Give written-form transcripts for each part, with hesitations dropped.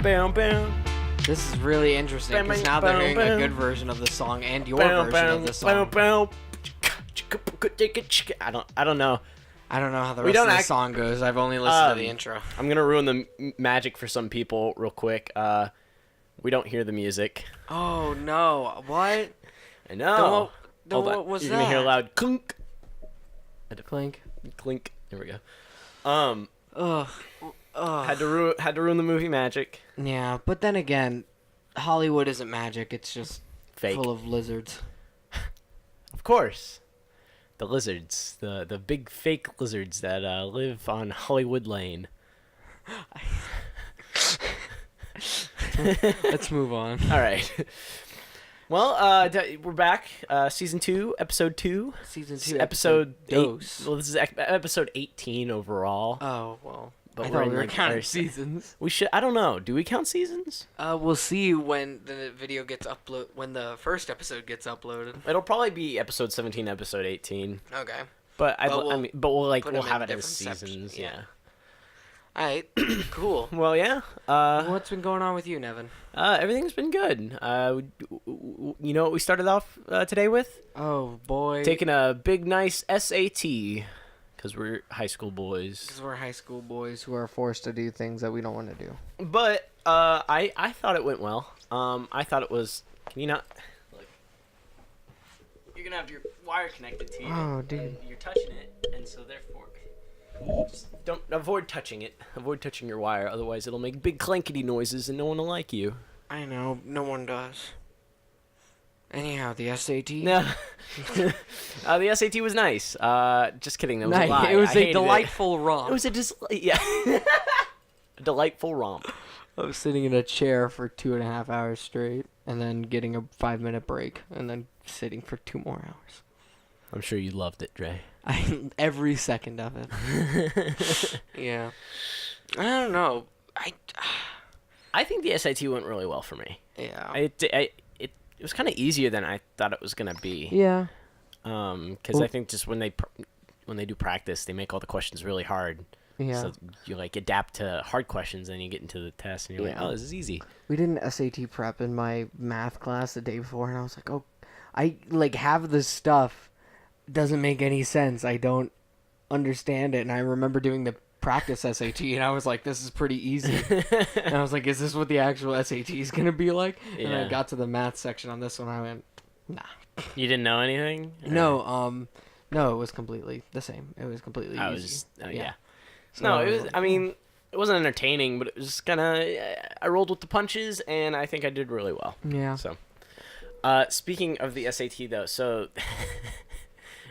Bam, bam. This is really interesting because now they're hearing a good version of the song and your version of the song. I don't know. I don't know how the rest of the song goes. I've only listened to the intro. I'm gonna ruin the magic for some people real quick. We don't hear the music. Oh no! What? I know. What was You're that? gonna hear a loud clink. Clink. Clink. There we go. Ugh. Had to ruin the movie magic. Yeah, but then again, Hollywood isn't magic. It's just Fake. full of lizards. Of course. The lizards. The big fake lizards that live on Hollywood Lane. Let's move on. All right. Well, we're back. Season 2, episode 2. Season 2, episode 8. Dose. Well, this is episode 18 overall. Oh, well. But I we're thought in we were like counting our- seasons. We should. I don't know. Do we count seasons? We'll see when the video gets when the first episode gets uploaded. It'll probably be episode 17, episode 18. Okay. But we'll put we'll them have in it as different sections, seasons. yeah. Yeah. All right. Cool. Well, yeah. What's been going on with you, Nevin? Everything's been good. You know what we started off today with? Oh boy. Taking a big, nice SAT. Because we're high school boys. Because we're high school boys who are forced to do things that we don't want to do. But I thought it went well. I thought it was. Can you not? Look. You're gonna have your wire connected to you. Oh, dude. And you're touching it, and so therefore, just don't avoid touching it. Avoid touching your wire, otherwise it'll make big clankety noises, and no one will like you. I know. No one does. Anyhow, the SAT. No. The SAT was nice. Just kidding. That was a lie. It was I a hated delightful romp. It was a delightful romp. I was sitting in a chair for 2.5 hours straight, and then getting a 5-minute break, and then sitting for 2 more hours. I'm sure you loved it, Dre. Every second of it. Yeah. I don't know. I think the SAT went really well for me. Yeah. It was kind of easier than I thought it was gonna be. Yeah. Because I think just when they do practice, they make all the questions really hard. Yeah. So you like adapt to hard questions, and you get into the test, and you're like, oh, this is easy. We did an SAT prep in my math class the day before, and I was like, oh, I like have this stuff. Doesn't make any sense. I don't understand it. And I remember doing the practice SAT, and I was like, this is pretty easy. And I was like, is this what the actual SAT is going to be like? Yeah. And I got to the math section on this one, I went, nah. You didn't know anything? No, it was completely the same. It was completely easy. Yeah. So, No, it was, I mean, it wasn't entertaining, but it was just kind of, I rolled with the punches, and I think I did really well. Yeah. So, speaking of the SAT, though, so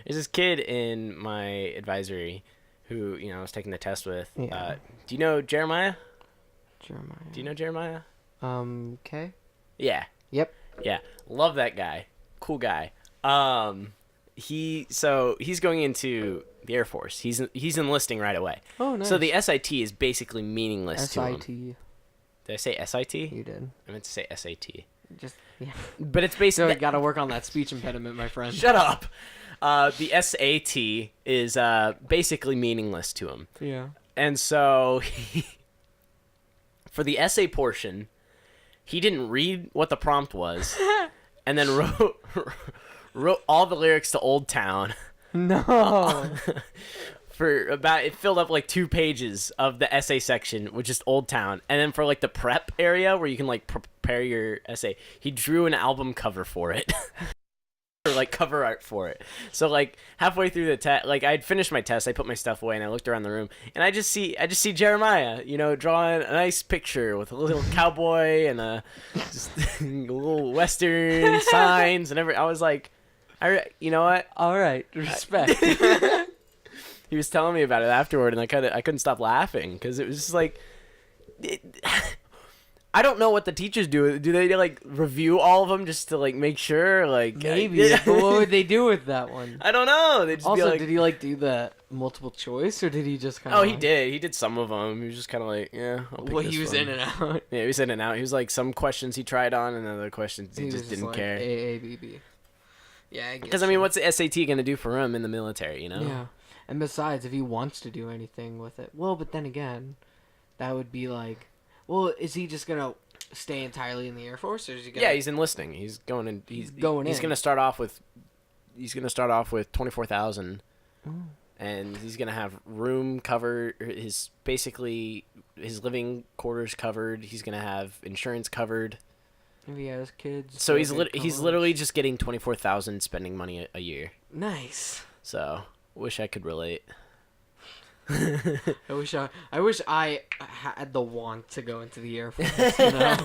there's this kid in my advisory who, I was taking the test with. Yeah. Do you know Jeremiah? Jeremiah. Do you know Jeremiah? Okay. Yeah. Yep. Yeah. Love that guy. Cool guy. He's going into the Air Force. He's enlisting right away. Oh, nice. So the SIT is basically meaningless to him. SIT. Did I say SIT? You did. I meant to say SAT. Just, yeah. But it's So basically... you got to work on that speech impediment, my friend. Shut up! The SAT is basically meaningless to him. Yeah. And so, for the essay portion, he didn't read what the prompt was, and then wrote all the lyrics to Old Town. No. It filled up like 2 pages of the essay section with just Old Town. And then for like the prep area where you can like prepare your essay, he drew an album cover for it. Or like cover art for it. So like halfway through the test, like I'd finished my test, I put my stuff away and I looked around the room and I just see Jeremiah, drawing a nice picture with a little cowboy and a little Western signs and everything. I was like, you know what? All right. Respect. He was telling me about it afterward, and I couldn't stop laughing because it was just like, I don't know what the teachers do. Do they like review all of them just to like make sure? Like Maybe. But what would they do with that one? I don't know. They just Also, be like, did he like do the multiple choice, or did he just kind of? Oh, he did. He did some of them. He was just kind of like, yeah. I'll pick Well, this he was one. in and out. Yeah, he was in and out. He was like some questions he tried on, and other questions he just didn't like, care. A B B. Yeah, I guess. Because I mean, what's the SAT gonna do for him in the military? Yeah, and besides, if he wants to do anything with it, well, but then again, that would be like Well, is he just gonna stay entirely in the Air Force, or is he gonna? Yeah, he's enlisting. He's going in. He's in. gonna start off with. He's gonna start off with 24,000, and he's gonna have room covered. His living quarters covered. He's gonna have insurance covered. If he has kids. So he's literally just getting 24,000 spending money a year. Nice. So wish I could relate. I wish I had the want to go into the Air Force. You know?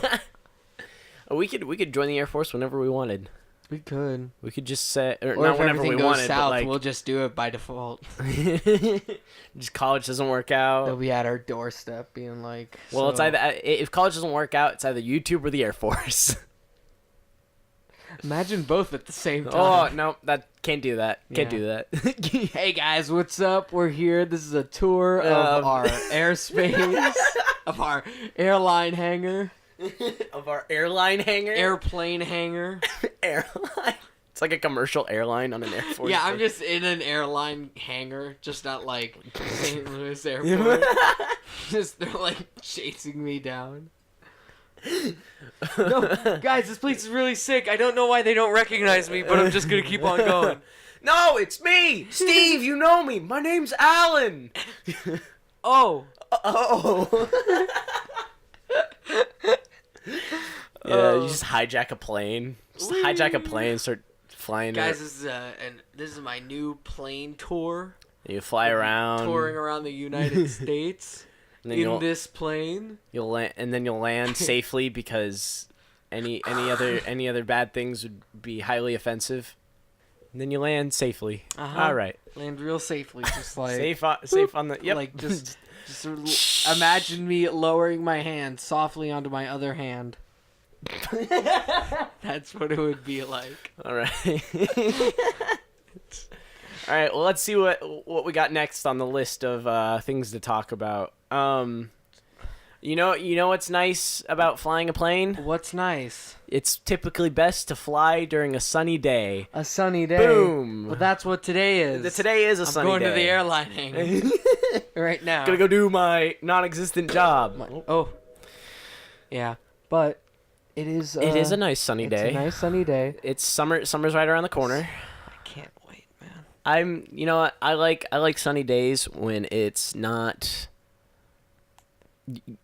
We could join the Air Force whenever we wanted. We could. We could just say, or Or not if whenever everything we goes wanted, south, but like, we'll just do it by default. just college doesn't work out. They'll be at our doorstep, being like, Well, so... it's either if college doesn't work out, it's either YouTube or the Air Force. Imagine both at the same time. Oh no, that can't do that. Can't do that. Hey guys, what's up? We're here. This is a tour of our airspace, of our airline hangar, of our airline hangar, airplane hangar, airline. It's like a commercial airline on an Air Force. Yeah, I'm just in an airline hangar, just not like St. Louis Airport. Just they're like chasing me down. No, guys, this place is really sick. I don't know why they don't recognize me, but I'm just gonna keep on going. No, it's me, Steve. You know me. My name's Alan. Oh. Oh. Yeah, you just hijack a plane. Just hijack a plane, start flying. Guys, this is my new plane tour. You fly around, touring around the United States. In this plane, you'll land, and then you'll land safely because any other bad things would be highly offensive. And then you land safely. All right, land real safely, just like safe on the. Yep. Like just imagine me lowering my hand softly onto my other hand. That's what it would be like. All right. All right. Well, let's see what we got next on the list of things to talk about. You know what's nice about flying a plane? What's nice? It's typically best to fly during a sunny day. A sunny day. Boom. Well, that's what today is. Today is a sunny day. I'm going to the airline hangar right now. Gonna go do my non-existent job. Yeah, but it is. It is a nice sunny day. It's a nice sunny day. It's summer. Summer's right around the corner. I can't wait, man. You know what? I like sunny days when it's not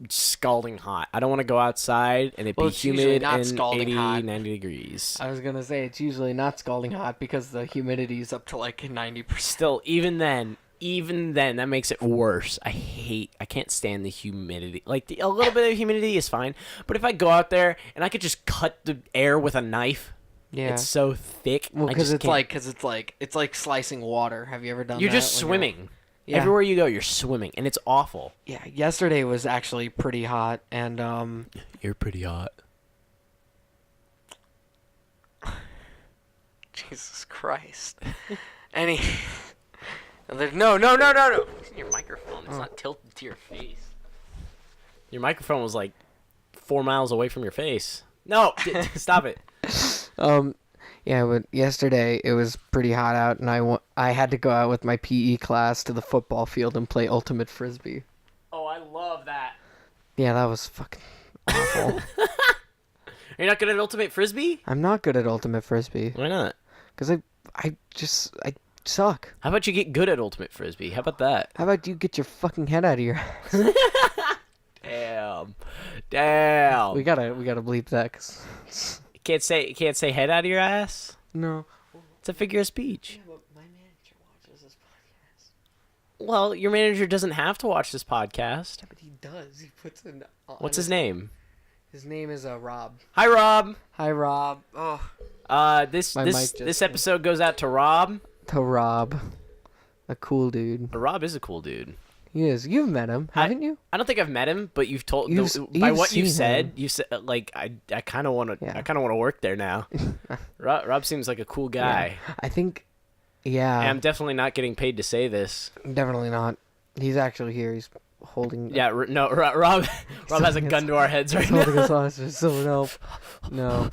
scalding hot. I don't want to go outside and it be humid and 80, 90 degrees. I was gonna say it's usually not scalding hot because the humidity is up to like 90%. Still, even then, that makes it worse. I can't stand the humidity. Like a little bit of humidity is fine, but if I go out there and I could just cut the air with a knife, it's so thick. Well, because it's like slicing water. Have you ever done that? You're just swimming. Yeah. Everywhere you go, you're swimming, and it's awful. Yeah, yesterday was actually pretty hot, and You're pretty hot. Jesus Christ. No. Your microphone. It's not tilted to your face. Your microphone was like 4 miles away from your face. No, stop it. Yeah, but yesterday it was pretty hot out, and I had to go out with my PE class to the football field and play ultimate Frisbee. Oh, I love that. Yeah, that was fucking awful. You're not good at ultimate Frisbee? I'm not good at ultimate Frisbee. Why not? Because I suck. How about you get good at ultimate Frisbee? How about that? How about you get your fucking head out of your ass? Damn. We gotta bleep that, cause you can't say head out of your ass. No, it's a figure of speech. Yeah, but my manager watches this podcast. Well, your manager doesn't have to watch this podcast. Yeah, but he does. He puts in. What's his name? His name is Rob. Hi, Rob. Hi, Rob. Oh. This episode goes out to Rob. To Rob, a cool dude. Rob is a cool dude. He is. You've met him, haven't you? I don't think I've met him, but you've told by what you said. You said like I kind of want to. Yeah. I kind of want to work there now. Rob seems like a cool guy. Yeah. I think. Yeah. And I'm definitely not getting paid to say this. Definitely not. He's actually here. He's holding. Yeah. No. Rob has a gun to our heads right now. Holding us hostage. So no.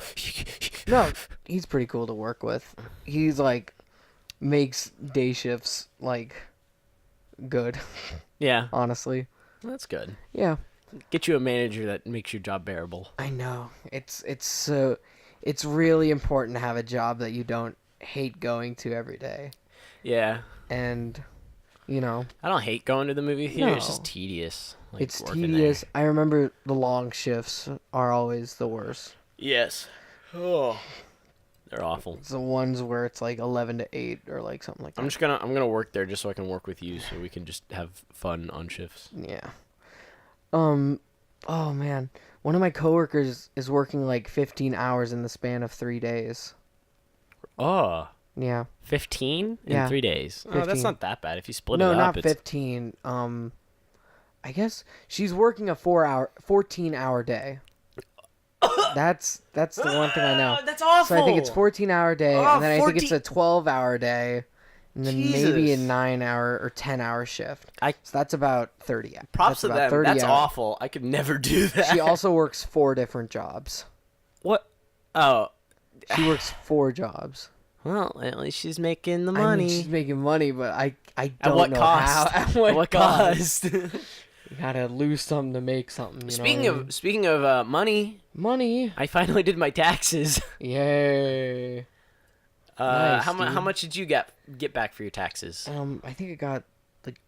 He's pretty cool to work with. He's like makes day shifts like good. Yeah. Honestly. That's good. Yeah. Get you a manager that makes your job bearable. I know. It's really important to have a job that you don't hate going to every day. Yeah. And, you know, I don't hate going to the movie theater. It's No. just tedious. Like, it's working tedious. there. I remember the long shifts are always the worst. Yes. Oh. They're awful. It's the ones where it's like 11 to 8 or like something like that. I'm gonna work there just so I can work with you, so we can just have fun on shifts. Yeah. Oh man. One of my coworkers is working like 15 hours in the span of 3 days. Oh. Yeah. 15 in Yeah. 3 days. Oh, 15. that's not that bad. If you split No, it up, not it's 15. I guess she's working a 14-hour day. That's the one thing I know. That's awful. So I think it's 14-hour day, Oh, and then I think it's 14 a 12-hour day, and then maybe a Jesus. 9-hour or 10-hour shift. I- So that's about 30. Props to about them. 30 That's hours. awful. I could never do that. She also works 4 different jobs. What? Oh. She works 4 jobs. Well, at least she's making the I money. mean, she's making money, but I At don't what know cost? how. At what cost? cost? You gotta lose something to make something. You speaking know of what I mean? speaking of money, Money. I finally did my taxes. Yay. Nice, how dude. much did you get back for your taxes? I think I got like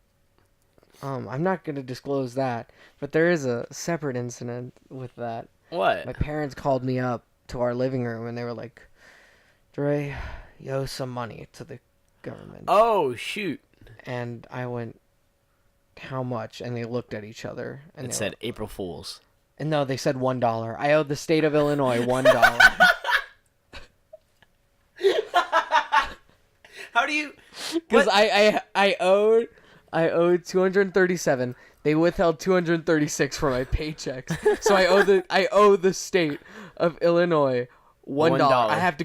I'm not gonna disclose that, but there is a separate incident with that. What? My parents called me up to our living room and they were like, Dre, you owe some money to the government. Oh shoot! And I went, how much? And they looked at each other and It they said were, April Fools. and no, they said $1. I owed the state of Illinois $1. How do you? Because What? I owed 237. They withheld 236 for my paychecks. So I owe the state of Illinois $1. $1. I have to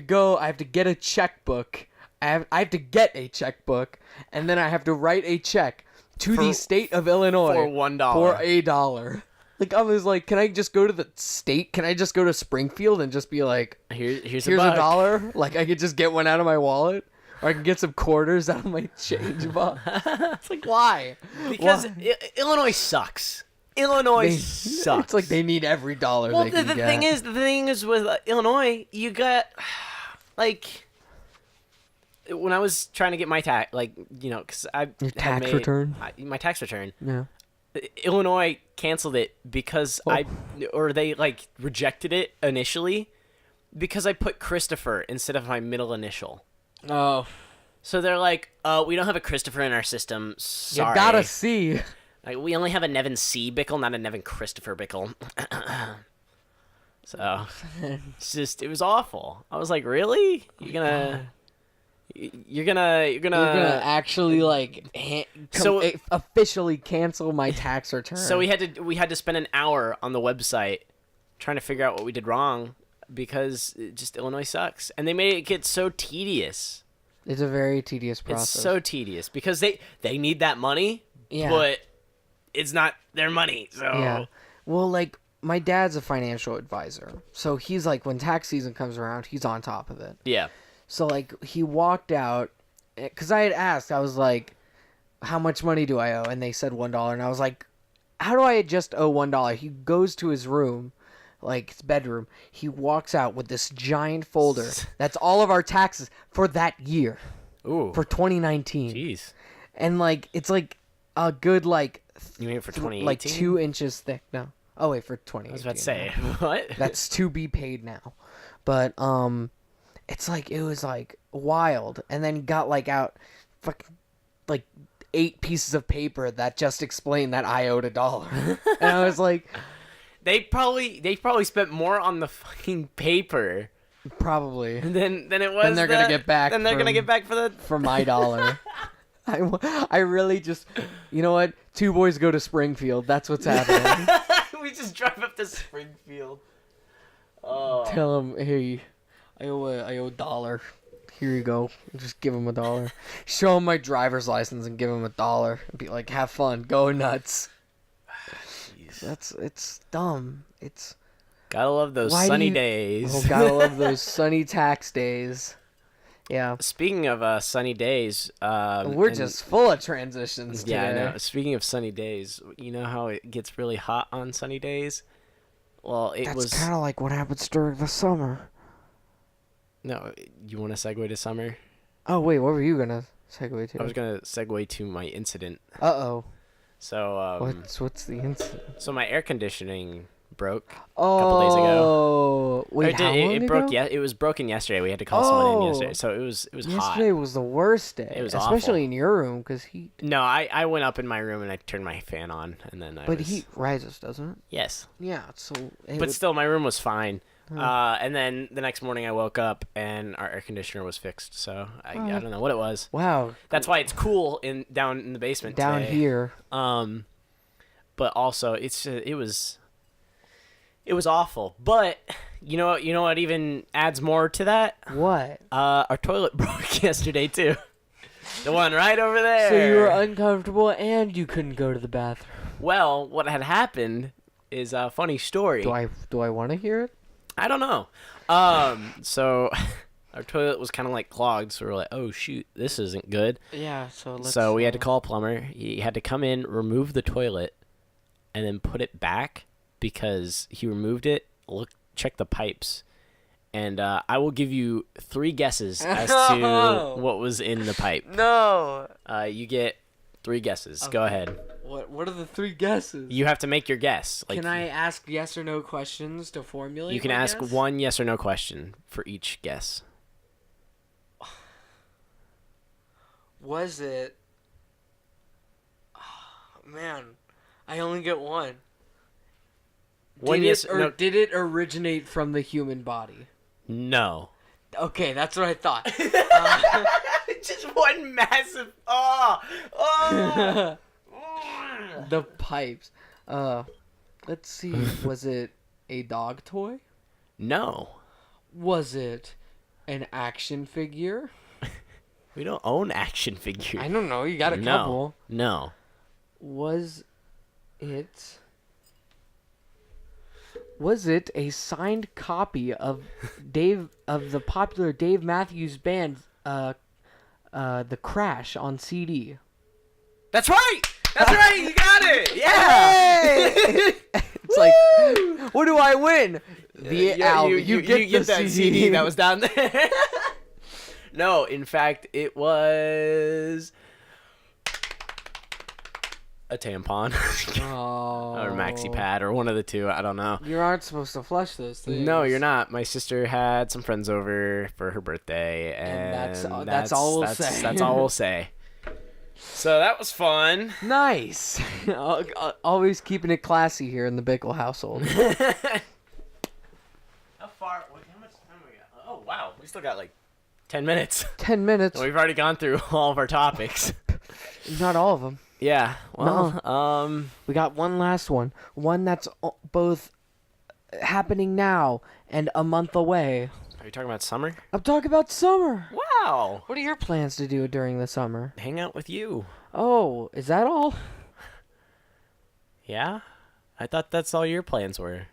get a checkbook. I have to get a checkbook, and then I have to write a check to the state of Illinois for $1. for $1. Like I was like, can I just go to the state? Can I just go to Springfield and just be like, Here's here's buck. $1? Like I could just get one out of my wallet, or I can get some quarters out of my change box. It's like why? Because Why? Illinois sucks. Illinois sucks. It's like they need every dollar Well, they can the get. thing is with Illinois, you got like when I was trying to get my tax, like because I Your had tax made- return? my tax return. Yeah. Illinois canceled it because they like rejected it initially because I put Christopher instead of my middle initial. Oh, So they're like, we don't have a Christopher in our system. Sorry. you gotta see. Like, we only have a Nevin C. Bickle, not a Nevin Christopher Bickle. So, it was awful. I was like, really? You're gonna actually like officially cancel my tax return. So we had to spend an hour on the website trying to figure out what we did wrong because Illinois sucks. And they made it get so tedious. It's a very tedious process. It's so tedious because they need that money, Yeah. but it's not their money. So Yeah. Well, like my dad's a financial advisor, so he's like when tax season comes around, he's on top of it. yeah. So like he walked out, because I had asked, I was like, "How much money do I owe?" And they said $1, and I was like, "How do I just owe $1?" He goes to his room, like his bedroom. He walks out with this giant folder. That's all of our taxes for that year, Ooh. for 2019. Jeez. And like it's like a good like You mean for 2018? like 2 inches thick. No. Oh wait, for 2018. I was about to say what? That's to be paid now. But it's like it was like wild, and then he got like out fucking like 8 pieces of paper that just explained that I owed $1. And I was like, They probably spent more on the fucking paper probably than it was. Then they're gonna get back Then they're gonna from- get back for the. for my $1. I really just, you know what? 2 boys go to Springfield. That's what's happening. We just drive up to Springfield. Oh. Tell him, hey, I owe $1. Here you go. Just give him $1. Show him my driver's license and give him $1. And be like, have fun, go nuts. Jeez. It's dumb. Gotta love those Why do sunny you- days. Oh, gotta love those sunny tax days. Yeah. Speaking of sunny days, We're and- just full of transitions today. yeah, I know. Speaking of sunny days, you know how it gets really hot on sunny days? Well, it That's was kind of like what happens during the summer. no. You want to segue to summer? Oh, wait, what were you going to segue to? I was gonna segue to my incident. Uh-oh. So What's the incident? so my air conditioning broke. Oh, couple days ago. Wait, how long it broke. ago? Yeah, it was broken yesterday. We had to call someone in Oh. yesterday. So it was hot. Yesterday was the worst day. It was especially awful. in your room, because heat. No, I went up in my room and I turned my fan on, and then But heat rises, doesn't it? Yes, Yeah, so... but still, my room was fine. And then the next morning I woke up and our air conditioner was fixed. So I don't know what it was. Wow. That's why it's cool down in the basement Down today. here. But also it was awful. But you know what even adds more to that? What? Our toilet broke yesterday too. The one right over there. So you were uncomfortable and you couldn't go to the bathroom. Well, what had happened is a funny story. Do I want to hear it? I don't know. So our toilet was kind of like clogged, so we were like, "Oh shoot, this isn't good." Yeah, so So we had to call a plumber. He had to come in, remove the toilet, and then put it back because he removed it. Check the pipes, and I will give you 3 guesses as to what was in the pipe. No. You get 3 guesses. Go ahead. What are the 3 guesses? You have to make your guess. Can I ask yes or no questions to formulate? You can my ask guess? one yes or no question for each guess. Was it? Oh, man, I only get one. Did it originate from the human body? No. Okay, that's what I thought. Just one massive. The pipes. Let's see. Was it a dog toy? No. Was it an action figure? We don't own action figures. I don't know. You got a couple. No. Was it a signed copy of the popular Dave Matthews Band, The Crash on CD? That's right. That's right. You got it. Yeah. It's like, what do I win? The album. You get the that CD that was down there. No, in fact, it was a tampon Oh. or a maxi pad or one of the two. I don't know. You aren't supposed to flush those things. No, you're not. My sister had some friends over for her birthday, and that's all we'll say. That's all we'll say. So that was fun. Nice. Always keeping it classy here in the Bickle household. How much time we got? Oh wow, we still got like 10 minutes. 10 minutes. We've already gone through all of our topics. Not all of them. Yeah. Well, We got one last one. One that's both happening now and a month away. Are you talking about summer? I'm talking about summer. Wow. What are your plans to do during the summer? Hang out with you. Oh, is that all? Yeah? I thought that's all your plans were.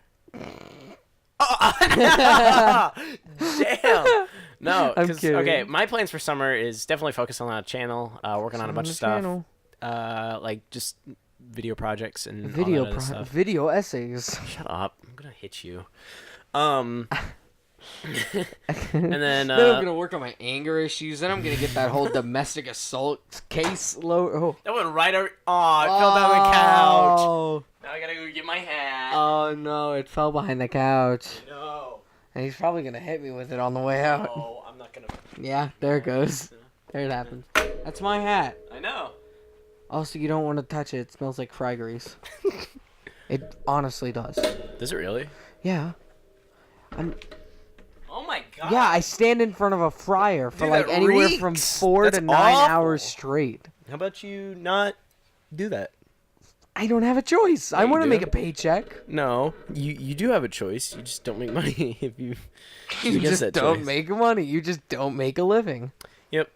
Damn. No, I'm 'cause, kidding. okay, my plans for summer is definitely focus on a channel, working on a bunch of stuff. Channel. Like just video projects and all Video that other stuff. video essays. Shut up. I'm going to hit you. And then Then I'm gonna work on my anger issues. Then I'm gonna get that whole domestic assault case low. that went right over. Oh, it fell down the couch. Oh. Now I gotta go get my hat. Oh no, it fell behind the couch. No. And he's probably gonna hit me with it on the way out. Oh, I'm not gonna. Yeah, there it goes. There it happens. That's my hat. I know. Also, you don't want to touch it. It smells like fry grease. It honestly does. Does it really? Yeah. Oh my god. Yeah, I stand in front of a fryer for Dude, like that anywhere from reeks. 4 That's to 9 awful. hours straight. How about you not do that? I don't have a choice. I you want to do. make a paycheck. No, you do have a choice. You just don't make money if you. You guess just that don't choice. make money. You just don't make a living. Yep.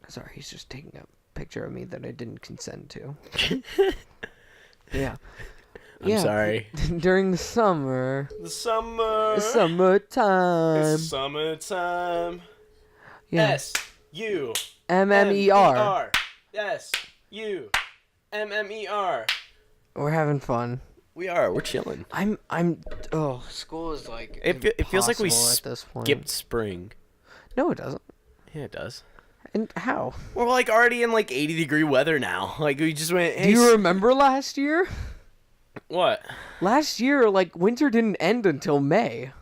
Sorry, he's just taking a picture of me that I didn't consent to. Yeah. I'm sorry. During the summer. The summer. Summertime. It's summertime. Yeah. S-U-M-M-E-R. S-U-M-M-E-R. We're having fun. We are. We're chilling. Oh, school is like It feels like we at this point. skipped spring. No, it doesn't. Yeah, it does. And how? We're like already in like 80-degree weather now. Like we just went. Hey, Do you remember last year? What? Last year, like winter didn't end until May.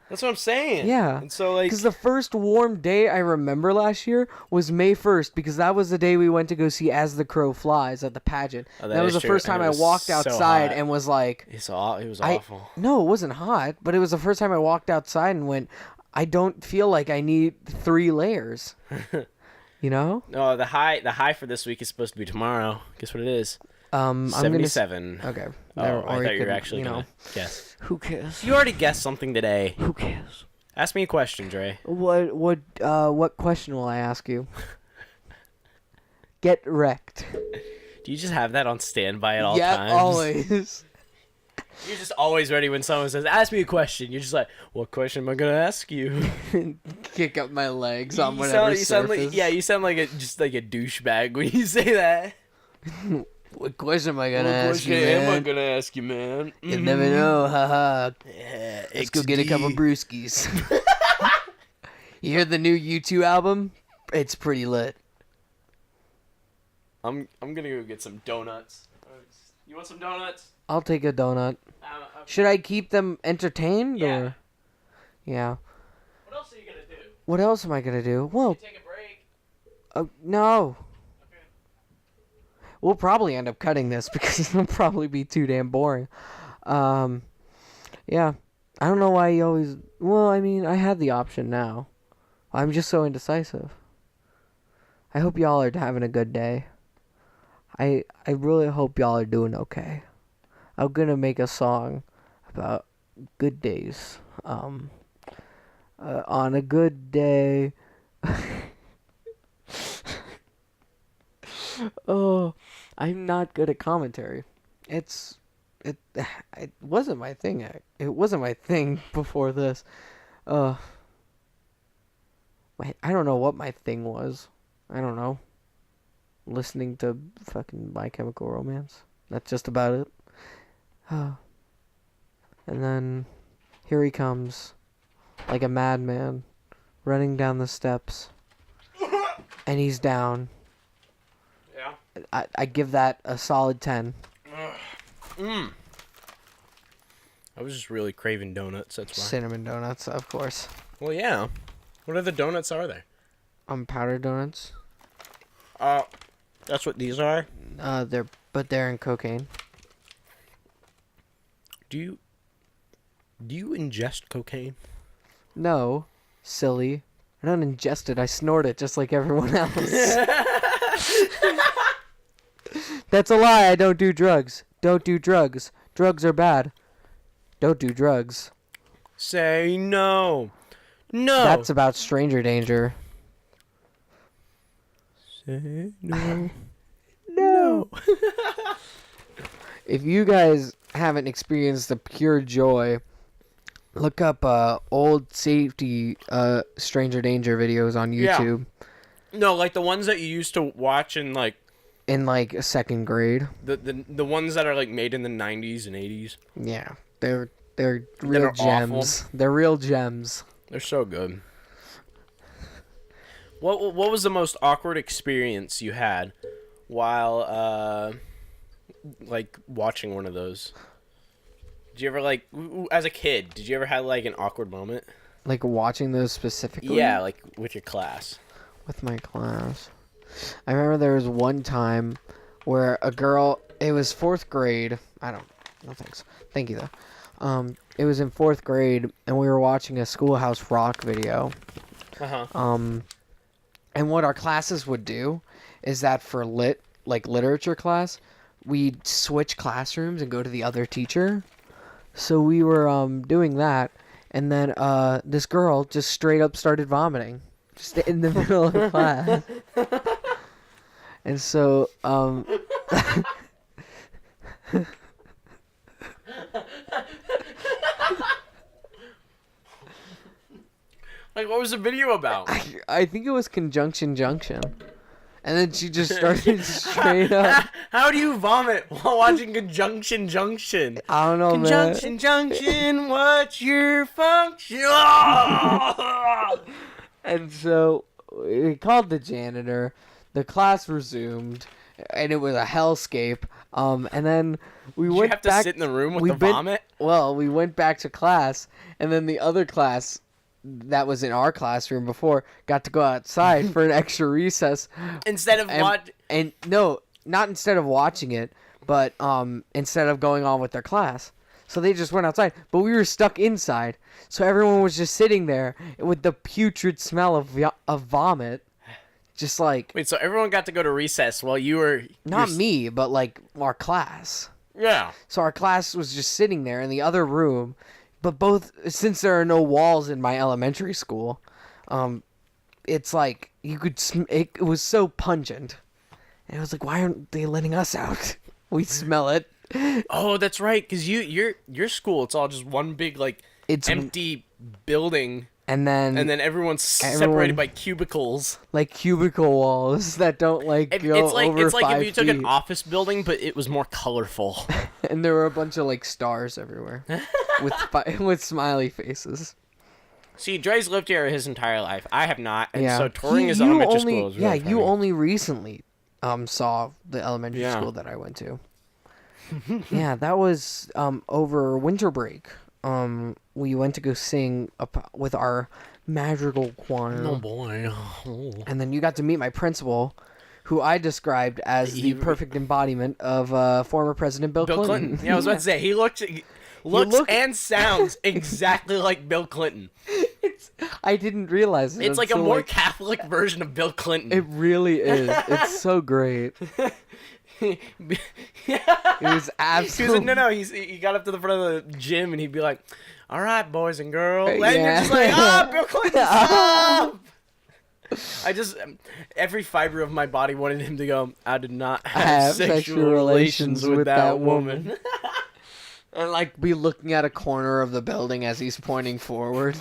That's what I'm saying. Yeah. And so like, because the first warm day I remember last year was May 1st, because that was the day we went to go see As the Crow Flies at the pageant. Oh, that was the first time I walked outside and was like, it was awful. No, it wasn't hot, but it was the first time I walked outside and went, I don't feel like I need 3 layers. You know? No, the high for this week is supposed to be tomorrow. Guess what it is? 77. Okay. Oh, I thought you were actually gonna guess. Who cares? You already guessed something today. Who cares? Ask me a question, Dre. What question will I ask you? Get wrecked. Do you just have that on standby at all times? Yeah, always. You're just always ready when someone says, "Ask me a question." You're just like, "What question am I gonna ask you?" Kick up my legs on whatever surface. You sound like a douchebag when you say that. What question am I gonna ask you, man? man? What question am I gonna ask you, man? You never know, haha. Yeah, Let's go get a couple brewskis. You hear the new U2 album? It's pretty lit. I'm gonna go get some donuts. You want some donuts? I'll take a donut. Should I keep them entertained? Yeah. Or? Yeah. What else are you gonna do? What else am I gonna do? Well, Take a break. no. Okay. We'll probably end up cutting this because it'll probably be too damn boring. Yeah. I don't know why you always... Well, I mean, I had the option now. I'm just so indecisive. I hope y'all are having a good day. I really hope y'all are doing okay. I'm gonna make a song about good days. On a good day... Oh, I'm not good at commentary. It wasn't my thing. It wasn't my thing before this. I don't know what my thing was. I don't know. Listening to fucking My Chemical Romance. That's just about it. And then here he comes, like a madman, running down the steps, and he's down. I give that a solid 10. I was just really craving donuts, that's why. Cinnamon donuts, of course. Well, yeah. What other donuts are there? Powdered donuts. That's what these are? They're in cocaine. Do you ingest cocaine? No, silly. I don't ingest it, I snort it just like everyone else. That's a lie, I don't do drugs. Don't do drugs. Drugs are bad. Don't do drugs. Say no. No. That's about stranger danger. Say no. No. If you guys haven't experienced the pure joy, look up old safety stranger danger videos on YouTube. Yeah. No, like the ones that you used to watch in like second grade. The ones that are like made in the 90s and 80s. Yeah. They're real gems. Awful. They're real gems. They're so good. What was the most awkward experience you had while like watching one of those? Did you ever like as a kid, did you ever have like an awkward moment? Like watching those specifically? Yeah, like with your class. With my class. I remember there was one time where a girl, it was 4th grade. No thanks. Thank you though. It was in 4th grade and we were watching a Schoolhouse Rock video. And what our classes would do is that for literature class, we'd switch classrooms and go to the other teacher. So we were doing that, and then this girl just straight up started vomiting, just in the middle of the class. And so Like, what was the video about? I think it was Conjunction Junction. And then she just started straight up. How do you vomit while watching Conjunction Junction? I don't know, Conjunction Junction, what's your function? And so we called the janitor. The class resumed, and it was a hellscape. And then we Did went you have back. to sit in the room with the vomit? Well, we went back to class, and then the other class that was in our classroom before got to go outside for an extra recess. Instead of And no, not instead of watching it, but instead of going on with their class. So they just went outside, but we were stuck inside. So everyone was just sitting there with the putrid smell of vomit. Just like... Wait, so everyone got to go to recess while you were... Not me, but like our class. Yeah. So our class was just sitting there in the other room, but since there are no walls in my elementary school, it's like you could it was so pungent. And it was like, why aren't they letting us out? We smell it. Oh, that's right, because your school, it's all just one big like empty building. And then everyone's separated by cubicles. Like cubicle walls that don't go over 5 feet. It's like if you took an office building, but it was more colorful. And there were a bunch of like stars everywhere with smiley faces. See, Dre's lived here his entire life. I have not, and so touring his you elementary school is really funny. You only recently saw the elementary school that I went to. Yeah, that was over winter break. We went to go sing with our madrigal choir. Oh boy. Oh. And then you got to meet my principal, who I described as the perfect embodiment of former President Bill Clinton. Yeah, I was about to say, he looks and sounds exactly like Bill Clinton. I didn't realize it. It's like a more Catholic version of Bill Clinton. It really is. It's so great. It was absolutely... He got up to the front of the gym and he'd be like, all right, boys and girls. And you're just like, Bill Clinton, stop! Every fiber of my body wanted him to go, I did not have sexual relations with that woman. And like be looking at a corner of the building as he's pointing forward.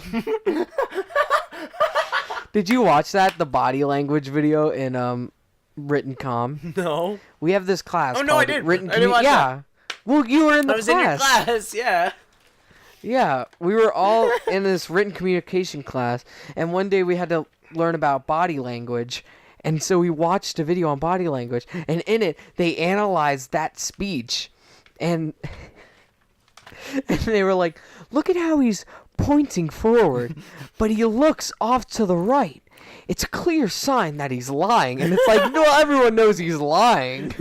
Did you watch that? The body language video in Written Com? No. We have this class. Oh no, I did. Written I didn't watch that. Well, you were in the class. class. I was in your class, yeah. Yeah, we were all in this written communication class, and one day we had to learn about body language, and so we watched a video on body language, and in it, they analyzed that speech, and they were like, look at how he's pointing forward, but he looks off to the right. It's a clear sign that he's lying, and it's like, no, everyone knows he's lying.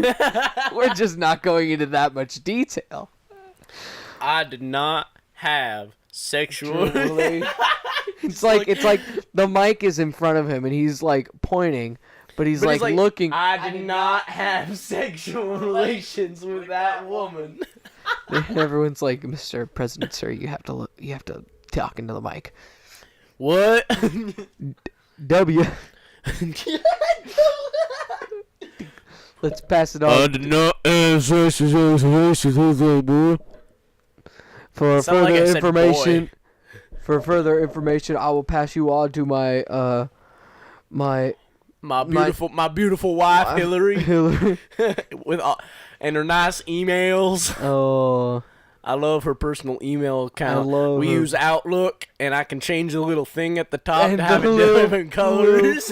We're just not going into that much detail. I did not have sexual it's like the mic is in front of him and he's like pointing, but he's like looking. I did not have sexual relations with that woman. And everyone's like, Mr. President, sir, you have to talk into the mic. What? W. Let's pass it on. I did not have sexual relations with that woman. For further information, I will pass you on to my beautiful wife, Hillary. Hillary. And her nice emails. Oh, I love her personal email account. We use Outlook, and I can change the little thing at the top to have it different colors.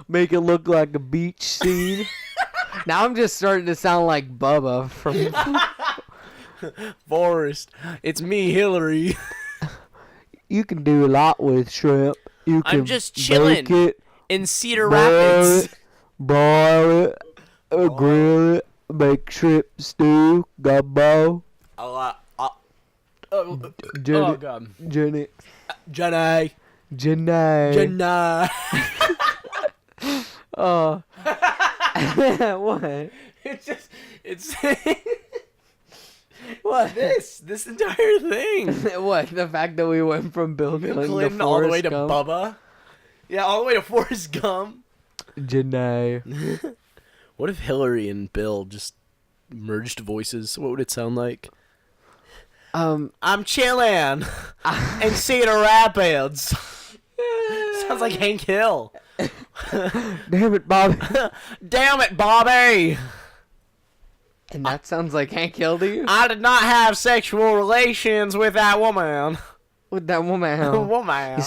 Make it look like a beach scene. Now I'm just starting to sound like Bubba from Forrest. It's me, Hillary. You can do a lot with shrimp. I'm just chilling in Cedar Rapids. Broil it, grill it, make shrimp stew, gumbo. Oh God. Jenny. Oh. What? It's what? This entire thing. What? The fact that we went from Bill Clinton all the way to Gump? Bubba? Yeah, all the way to Forrest Gump. Janae. What if Hillary and Bill just merged voices? What would it sound like? I'm chillin' in Cedar Rapids. sounds like Hank Hill. Damn it, Bobby. Damn it, Bobby. And that sounds like Hank Hill to you? I did not have sexual relations with that woman. With that woman. Woman.